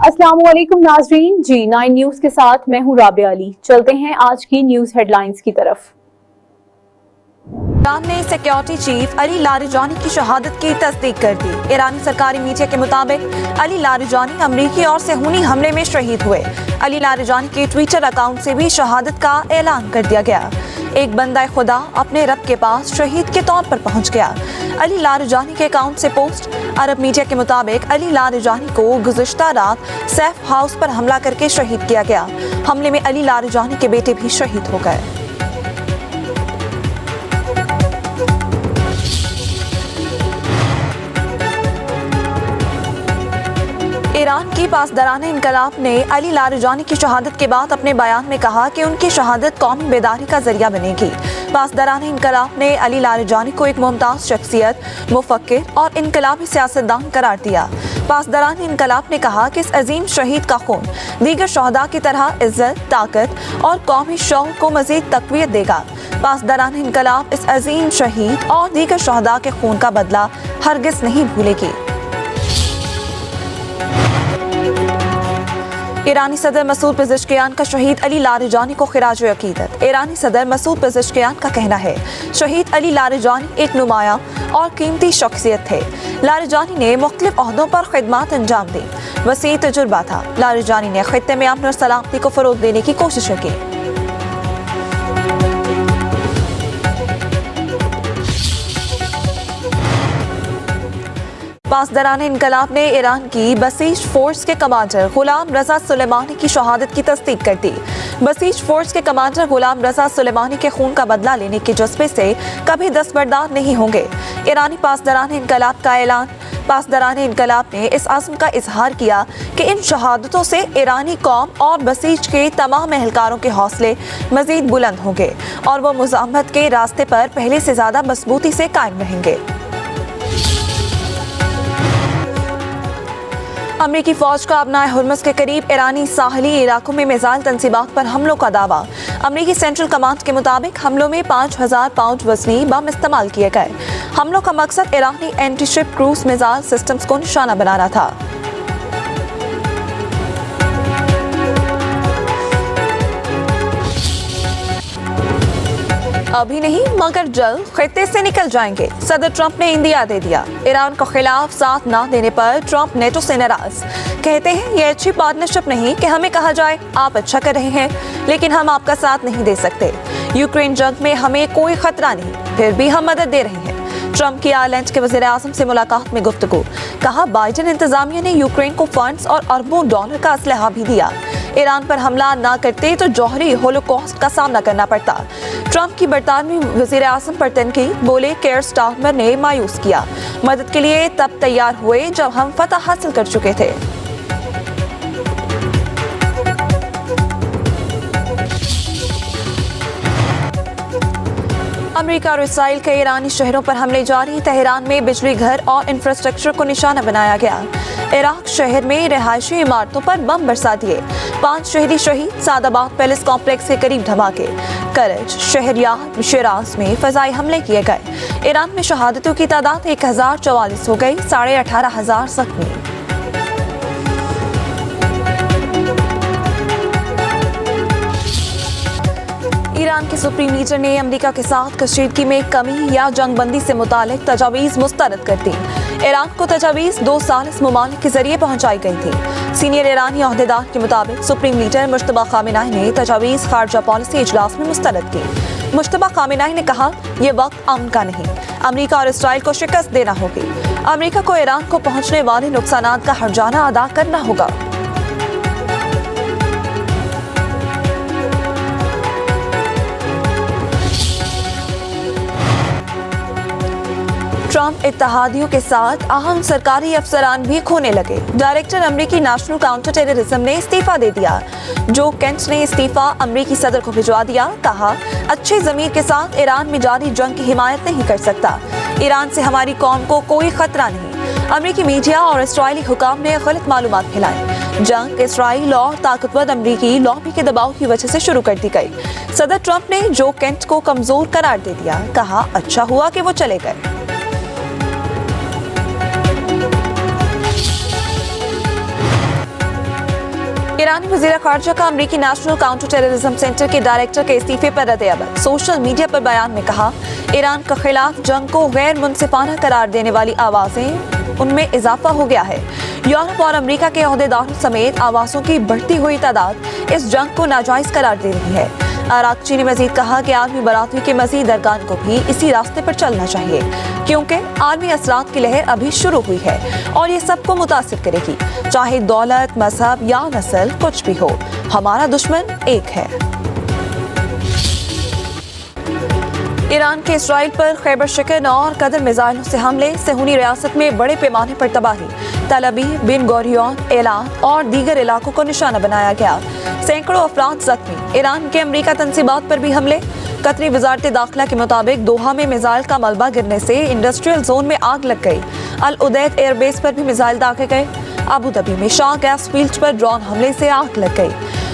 अस्सलाम वालेकुम नाजरीन, G9 न्यूज के साथ मैं हूं राबिया अली। चलते हैं आज की न्यूज हेडलाइंस की तरफ। ईरान ने सिक्योरिटी चीफ अली लारिजानी की शहादत की तस्दीक कर दी। ईरानी सरकारी मीडिया के मुताबिक अली लारिजानी अमरीकी ओर से खूनी हमले में शहीद हुए। अली लारिजानी के ट्विटर अकाउंट से भी शहादत का ऐलान कर दिया गया। एक बंदा खुदा अपने रब के पास शहीद के तौर पर पहुंच गया। अली लारिजानी के अकाउंट से पोस्ट। अरब मीडिया के मुताबिक अली लारिजानी को गुज़िश्ता रात सैफ हाउस पर हमला करके शहीद किया गया। हमले में अली लारिजानी के बेटे भी शहीद हो गए। ईरान की पासदारान इनकलाब ने अली लारिजानी की शहादत के बाद अपने बयान में कहा कि उनकी शहादत कौमी बेदारी का जरिया बनेगी। पासदारान इनकलाब ने अली लारिजानी को एक मुमताज़ शख्सियत, मुफक्किर और इनकलाबी सियासतदान करार दिया। पासदारान इनकलाब ने कहा कि इस अजीम शहीद का खून दीगर शहदा की तरह इज्जत, ताकत और कौमी शौक़ को मज़ीद तक़वियत देगा। पासदारान इनकलाब इस अजीम शहीद और दीगर शहदा के खून का बदला हरगिज़ नहीं भूलेगी। ईरानी सदर मसूद पेज़ेश्कियान का शहीद अली लारिजानी को खिराज अकीदत। ईरानी सदर मसूद पेज़ेश्कियान का कहना है, शहीद अली लारिजानी एक नुमाया और कीमती शख्सियत थे। लारिजानी ने मुख्तलिफ ओहदों पर खिदमत अंजाम दी। वसी तजुर्बा था। लारिजानी ने खित्ते में अमन और सलामती को फ़रोग़ देने की कोशिश की। पासदारान इनकलाब ने ईरान की बसीज फोर्स के कमांडर गुलाम रजा सुलेमानी की शहादत की तस्दीक कर दी। बसीज फोर्स के कमांडर गुलाम रजा सुलेमानी के खून का बदला लेने के जज्बे से कभी दस्तबरदार नहीं होंगे। ईरानी पासदारान इनकलाब का ऐलान। पासदारान इनकलाब ने इस आज़म का इजहार किया कि इन शहादतों से ईरानी कौम और बसीज के तमाम एहलकारों के हौसले मज़ीद बुलंद होंगे और वो मुज़ाहमत के रास्ते पर पहले से ज़्यादा मजबूती से कायम रहेंगे। अमरीकी फौज का अपना हुर्मुज़ के करीब ईरानी साहली इलाकों में मिसाइल तंसीबात पर हमलों का दावा। अमरीकी सेंट्रल कमांड के मुताबिक हमलों में 5000 पाउंड वज़नी बम इस्तेमाल किए गए। हमलों का मकसद ईरानी anti ship cruise missile systems को निशाना बनाना था। अभी नहीं मगर जल्द खित्ते से निकल जाएंगे। सदर ट्रंप ने इंदिया दे दिया। ईरान को खिलाफ साथ न देने पर ट्रंप नेटो से नाराज। कहते हैं ये अच्छी पार्टनरशिप नहीं कि हमें कहा जाए आप अच्छा कर रहे हैं लेकिन हम आपका साथ नहीं दे सकते। यूक्रेन जंग में हमें कोई खतरा नहीं, फिर भी हम मदद दे रहे हैं। ट्रंप की आयरलैंड के वज़ीर आज़म से मुलाकात में गुफ्तगू। कहा बाइडेन इंतजामिया ने यूक्रेन को फंड्स और अरबों डॉलर का असलहा भी दिया। ईरान पर हमला ना करते तो जौहरी होलोकॉस्ट का सामना करना पड़ता। ट्रंप की बरतानवी वज़ीर आज़म पर तनकीद। बोले केयर स्टार्मर ने मायूस किया। मदद के लिए तब तैयार हुए जब हम फतह हासिल कर चुके थे। अमेरिका और इसराइल के ईरानी शहरों पर हमले जारी। तेहरान में बिजली घर और इंफ्रास्ट्रक्चर को निशाना बनाया गया। इराक शहर में रिहायशी इमारतों पर बम बरसा दिए। 5 शहरी शहीद। सादाबाद पैलेस कॉम्प्लेक्स के करीब धमाके। करज, शहरियार, शिराज में फजाई हमले किए गए। ईरान में शहादतों की तादाद 1044 हो गई। 18,500 जख्मी। ईरान के सुप्रीम लीडर ने अमेरिका के साथ कशीदगी में कमी या जंगबंदी से मुतालिक तजावीज़ मुस्तरद कर दी। ईरान को तजावीज़ 2 सालिस ममालिक के जरिए पहुंचाई गई थी। सीनियर ईरानी ओहदेदार के मुताबिक सुप्रीम लीडर मुश्तबा खामेनाई ने तजावीज़ खारजा पॉलिसी इजलास में मुस्तरद की। मुश्तबा खामेनाई ने कहा यह वक्त अमन का नहीं, अमेरिका और इसराइल को शिकस्त देना होगी। अमेरिका को ईरान को पहुंचने वाले नुकसानात का हर्जाना अदा करना होगा। ट्रंप इत्तेहादियों के साथ अहम सरकारी अफसरान भी खोने लगे। डायरेक्टर अमरीकी नेशनल काउंटर टेररिज्म ने इस्तीफा दे दिया। जो केंट ने इस्तीफा अमरीकी सदर को भिजवा दिया। कहा अच्छे ज़मीर के साथ ईरान में जारी जंग की हिमायत नहीं कर सकता। ईरान से हमारी कौम को कोई खतरा नहीं। अमरीकी मीडिया और इसराइली हुकाम ने गलत मालूमात फैलाई। जंग इसराइल और ताकतवर अमरीकी लॉबी के दबाव की वजह से शुरू कर दी गई। सदर ट्रंप ने जो केंट को कमजोर करार दे दिया। कहा अच्छा हुआ कि वो चले गए। ईरानी वज़ीर ख़ारजा का अमरीकी नेशनल काउंटर टेररिज्म सेंटर के डायरेक्टर के इस्तीफे पर रद्द-ए-अमल। सोशल मीडिया पर बयान में कहा, ईरान के खिलाफ जंग को गैर मुनसिफाना करार देने वाली आवाज़ें उनमें इजाफा हो गया है। यूरोप और अमेरिका के ओहदेदारों समेत आवाज़ों की बढ़ती हुई तादाद इस जंग को नाजायज़ करार दे रही है। अराक्ची ने मजीद कहा कि आलमी बरादरी के मजीद अरकान को भी इसी रास्ते पर चलना चाहिए, क्योंकि आलमी असरात की लहर अभी शुरू हुई है और ये सबको मुतासिर करेगी, चाहे दौलत, मजहब या नस्ल कुछ भी हो। हमारा दुश्मन एक है। ईरान के इसराइल पर खैबर शिकन और कदर मिसाइलों से हमले, सहूनी रियासत में बड़े पैमाने पर तबाही, तल अबीब, बिन गोरियन, एलात और दीगर इलाकों को निशाना बनाया गया। सैकड़ों अफराद जख्मी। ईरान के अमरीका तंसीबात पर भी हमले। कतरी वजारत दाखिला के मुताबिक दोहा में मिसाइल का मलबा गिरने से इंडस्ट्रियल जोन में आग लग गई। अल उदैद एयरबेस पर भी मिसाइल दागे गए। अबू धाबी में शाह गैस फील्ड पर ड्रोन हमले से आग लग गई।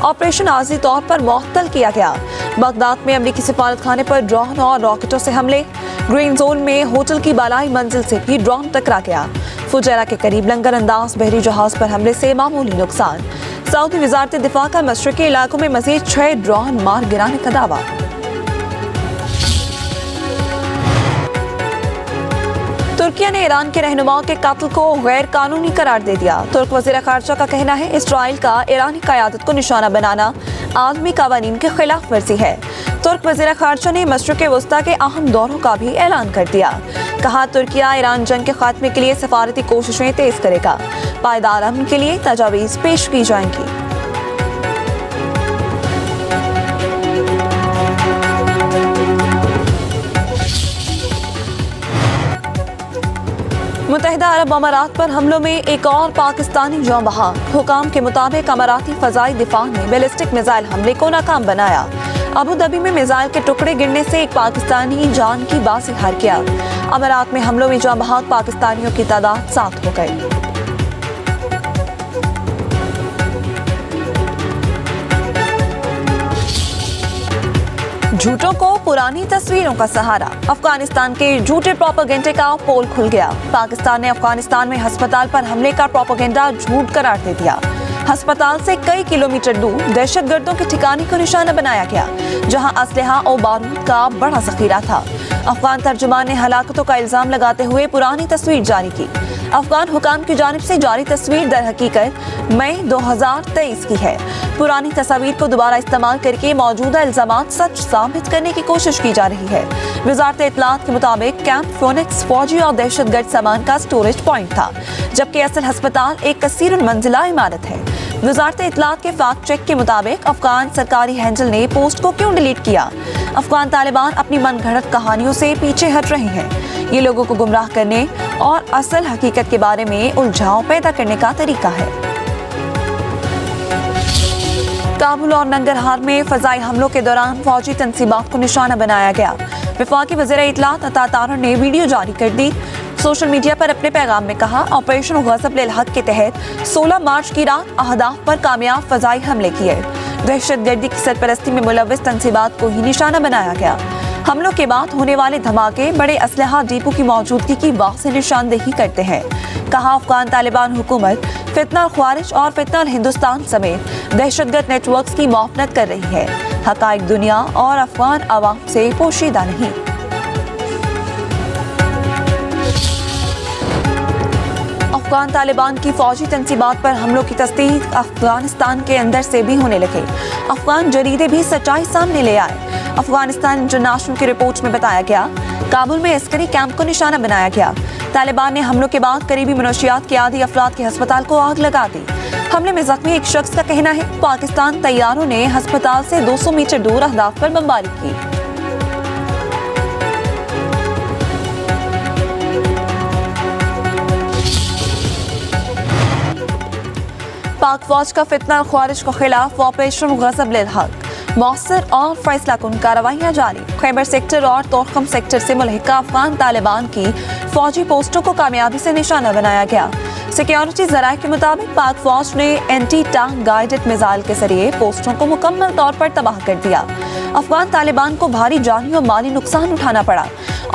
ऑपरेशन आर्जी तौर पर मुअत्तल किया गया। बगदाद में अमरीकी सिफारत खाने पर ड्रोन और रॉकेटों से हमले। ग्रीन जोन में होटल की बालाई मंजिल से भी ड्रोन टकरा गया। फुजैरा के करीब लंगर अंदाज बहरी जहाज पर हमले से मामूली नुकसान। सऊदी वजारत दिफा का मशरकी इलाकों में मजीद 6 ड्रोन मार गिराने का दावा। तुर्की ने ईरान के रहनुमा के कत्ल को गैर कानूनी करार दे दिया। तुर्क वज़ीर ख़ारजा का कहना है, इसराइल का ईरानी क़यादत को निशाना बनाना आलमी कानून के खिलाफ वर्जी है। तुर्क वज़ीर ख़ारजा ने मशरिक़ वस्ता के अहम दौरों का भी ऐलान कर दिया। कहा, तुर्किया ईरान जंग के खात्मे के लिए सफारती कोशिशें तेज करेगा। पायदार अमन के लिए तजावीज़ पेश की जाएंगी। मुत्तहिदा अरब अमारात पर हमलों में एक और पाकिस्तानी जाँ बहाक। हुकाम के मुताबिक अमाराती फ़ज़ाई दिफा ने बैलिस्टिक मिसाइल हमले को नाकाम बनाया। अबू धाबी में मिसाइल के टुकड़े गिरने से एक पाकिस्तानी जान की बासी हार गया। अमारात में हमलों में जाँ बहाक पाकिस्तानियों की तादाद 7 हो गई। झूठों को पुरानी तस्वीरों का सहारा। अफगानिस्तान के झूठे प्रोपेगेंडे का पोल खुल गया। पाकिस्तान ने अफगानिस्तान में अस्पताल पर हमले का प्रोपेगेंडा झूठ करार दे दिया। अस्पताल से कई किलोमीटर दूर दहशतगर्दों के ठिकाने को निशाना बनाया गया, जहां असलहा और बारूद का बड़ा जखीरा था। अफगान तर्जुमान ने हलाकतों का इल्जाम लगाते हुए पुरानी तस्वीर जारी की। अफगान हुकाम की जानिब से जारी तस्वीर दर हकीकत मई 2023 की है। पुरानी तस्वीर को दोबारा इस्तेमाल करके मौजूदा इल्जामात सच साबित करने की कोशिश की जा रही है। वजारत इत्तलात के मुताबिक कैंप फोनिक्स फौजी और दहशतगर्द सामान का स्टोरेज पॉइंट था, जबकि असल अस्पताल एक कसीर मंजिला इमारत है। वजारत इत्तलात के फैक्ट चेक के मुताबिक अफगान सरकारी हैंडल ने पोस्ट को क्यों डिलीट किया? अफगान तालिबान अपनी मनगढ़ंत कहानियों से पीछे हट रहे हैं। ये लोगों को गुमराह करने और असल हकीकत के बारे में उलझाव पैदा करने का तरीका है। काबुल और नंगरहार में फजाई हमलों के दौरान फौजी तंसीबात को निशाना बनाया गया। वफाकी वज़ीर इत्तलात अता तारर ने वीडियो जारी कर दी। सोशल मीडिया पर अपने पैगाम में कहा, ऑपरेशन गज़ब लिल हक के तहत 16 मार्च की रात अहदाफ पर कामयाब फजाई हमले किए। दहशतगर्दी की सरपरस्ती में मुलव्वस तंसीबात को ही निशाना बनाया गया। हमलों के बाद होने वाले धमाके बड़े असलहा डिपो की मौजूदगी की वाज़ेह निशानदेही करते हैं। कहा, अफगान तालिबान हुकूमत फितना ख्वारिज और फितना हिंदुस्तान समेत दहशतगर्द नेटवर्क्स की मुआवनत कर रही है। हकाइक दुनिया और अफगान अवाम से पोशीदा नहीं। अफगान तालिबान की फौजी तंसीबात पर हमलों की तस्दीक अफगानिस्तान के अंदर से भी होने लगे। अफगान जरीदे भी सच्चाई सामने ले आए। अफगानिस्तान इंटरनेशनल की रिपोर्ट में बताया गया, काबुल में अस्करी कैंप को निशाना बनाया गया। तालिबान ने हमलों के बाद करीबी मनशियात के आदी अफराद के अस्पताल को आग लगा दी। हमले में जख्मी एक शख्स का कहना है, पाकिस्तान तैयारों ने अस्पताल से 200 मीटर दूर अहदाफ पर बमबारी की। पाक फौज का फितना ख्वारिज के खिलाफ ऑपरेशन गज़ब लिल हक मौसर और फैसला कुन कार्रवाइयाँ जारी। खैबर सेक्टर और तोरखम सेक्टर से मुल्हिका अफगान तालिबान की फौजी पोस्टों को कामयाबी से निशाना बनाया गया। सिक्योरिटी जराये के मुताबिक पाक फौज ने एंटी टैंक गाइडेड मिसाइल के जरिए पोस्टों को मुकम्मल तौर पर तबाह कर दिया। अफगान तालिबान को भारी जानी और माली नुकसान उठाना पड़ा।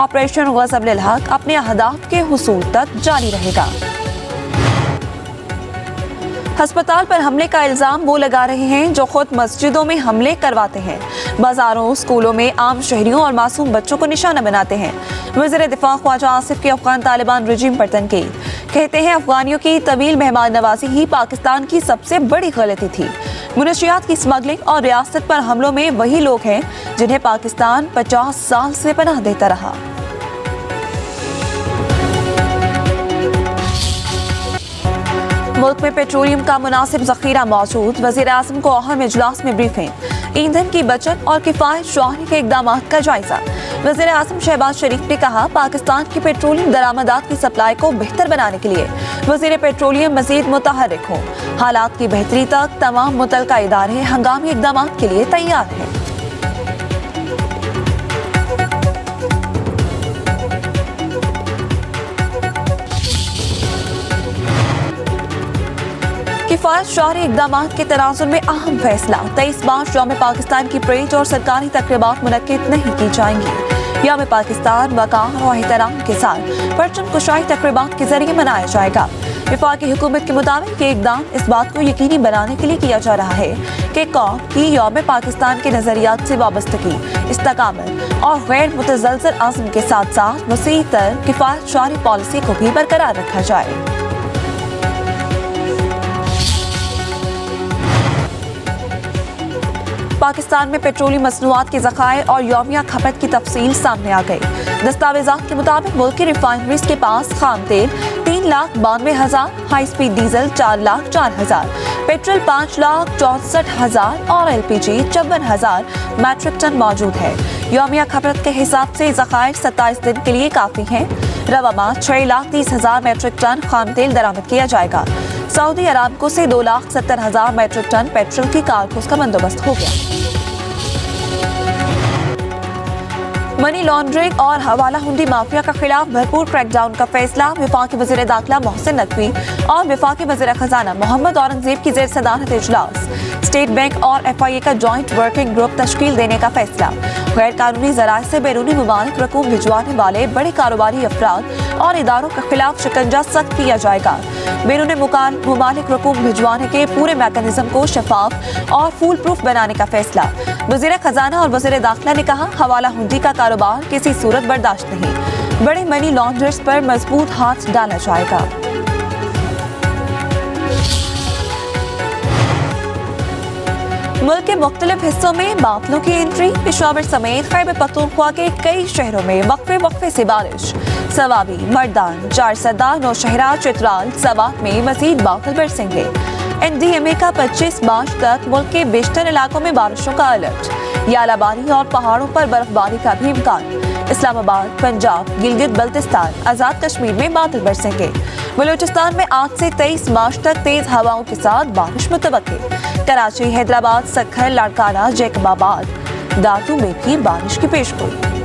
ऑपरेशन गज़ब लिल हक अपने अहदाफ के हुसूल तक जारी रहेगा। अस्पताल पर हमले का इल्जाम वो लगा रहे हैं जो खुद मस्जिदों में हमले करवाते हैं, बाजारों, स्कूलों में आम शहरियों और मासूम बच्चों को निशाना बनाते हैं। वज़ीर दिफा ख्वाजा आसिफ की अफगान तालिबान रजीम पर तनकीद, कहते हैं अफगानियों की तवील मेहमान नवाजी ही पाकिस्तान की सबसे बड़ी गलती थी। मुनशियात की स्मगलिंग और रियासत पर हमलों में वही लोग हैं जिन्हें पाकिस्तान 50 साल से पनाह देता रहा। मुल्क में पेट्रोलियम का मुनासिब जखीरा मौजूद, वज़ीर आज़म को अहम इजलास में ब्रीफिंग, ईंधन की बचत और किफायत शुआरी के इक़दामात का जायजा। वज़ीर आज़म शहबाज शरीफ ने कहा, पाकिस्तान की पेट्रोलियम दरामदात की सप्लाई को बेहतर बनाने के लिए वज़ीर पेट्रोलियम मज़ीद मुतहर्रिक हो। हालात की बेहतरी तक तमाम मुतल्लिका इदारे हंगामी इक़दामात के लिए तैयार हैं। किफायत शुआरी इक़दामात के तनाजुर में अहम फैसला, 23 मार्च यौम पाकिस्तान की परेड और सरकारी तक़रीबात मुनक्किद नहीं की जाएंगी। यौम पाकिस्तान वक़ार और एहतराम के साथ परचम कुशाई तक़रीबात के जरिए मनाया जाएगा। वफाकी हुकूमत के मुताबिक ये इक़दाम इस बात को यकीनी बनाने के लिए किया जा रहा है कि कौम की यौम पाकिस्तान के नज़रियात से वाबस्तगी, इस्तकामत और गैर मुतज़लज़ल अज़्म के साथ साथ वसीह तर किफायत शुआरी पॉलिसी को भी बरकरार रखा जाए। पाकिस्तान में पेट्रोलियम मसनूआत के ज़खायर और यौमिया खपत की तफसील सामने आ गई। दस्तावेज़ात के मुताबिक मुल्क की रिफाइनरीज के पास खाम तेल 3,92,000, हाई स्पीड डीजल 4,04,000, पेट्रोल 5,64,000 और LPG 54,000 मैट्रिक टन मौजूद है। यौमिया खपत के हिसाब से ज़खायर 27 दिन के लिए काफ़ी हैं। रवा माह 6,30,000 मैट्रिक टन खाम तेल दरामद किया जाएगा। सऊदी अरामको से 2,70,000 मैट्रिक टन पेट्रोल की कारतूस का बंदोबस्त हो गया। मनी लॉन्ड्रिंग और हवाला हुंडी माफिया के खिलाफ भरपूर क्रैकडाउन का फैसला, वफाकी वज़ीर दाखिला मोहसिन नकवी और वफाकी वज़ीर खजाना मोहम्मद औरंगजेब की जेर सदारत इजलास। स्टेट बैंक और FIA का जॉइंट वर्किंग ग्रुप तश्कील देने का फैसला। गैर कानूनी ज़राए से बैरूनी मुमालिक रकूम भिजवाने वाले बड़े कारोबारी अफराद और इदारों के खिलाफ शिकंजा सख्त किया जाएगा। बैरूनी मुमालिक रकूम भिजवाने के पूरे मैकेनिज्म को शफाफ और फूल प्रूफ बनाने का फैसला। वज़ीर खजाना और वज़ीर दाखिला ने कहा, हवाला हुंडी का कारोबार किसी सूरत बर्दाश्त नहीं। बड़े मनी लॉन्ड्रर्स पर मजबूत हाथ डाला जाएगा। मुल्क के मुख्तलिफ हिस्सों में बादलों की एंट्री, पेशावर समेत खैबर पख्तूनख्वा के कई शहरों में वक्फे से बारिश। सवाबी, मर्दान, चारसदा, नौशहरा, चित्राल, सवात में मजीद बादल बरसेंगे। NDMA का 25 मार्च तक मुल्क के बेशतर इलाकों में बारिशों का अलर्ट। यालाबारी और पहाड़ों पर बर्फबारी का भी इम्कान। इस्लामाबाद, पंजाब, गिलगित बल्तिस्तान, आज़ाद कश्मीर में बादल बरसेंगे। बलूचिस्तान में आज से 23 मार्च तक तेज हवाओं के साथ बारिश मुतवक्की। कराची, हैदराबाद, सक्खर, लाड़काना, जैकबाबाद, दातू में भी बारिश की पेशगोई।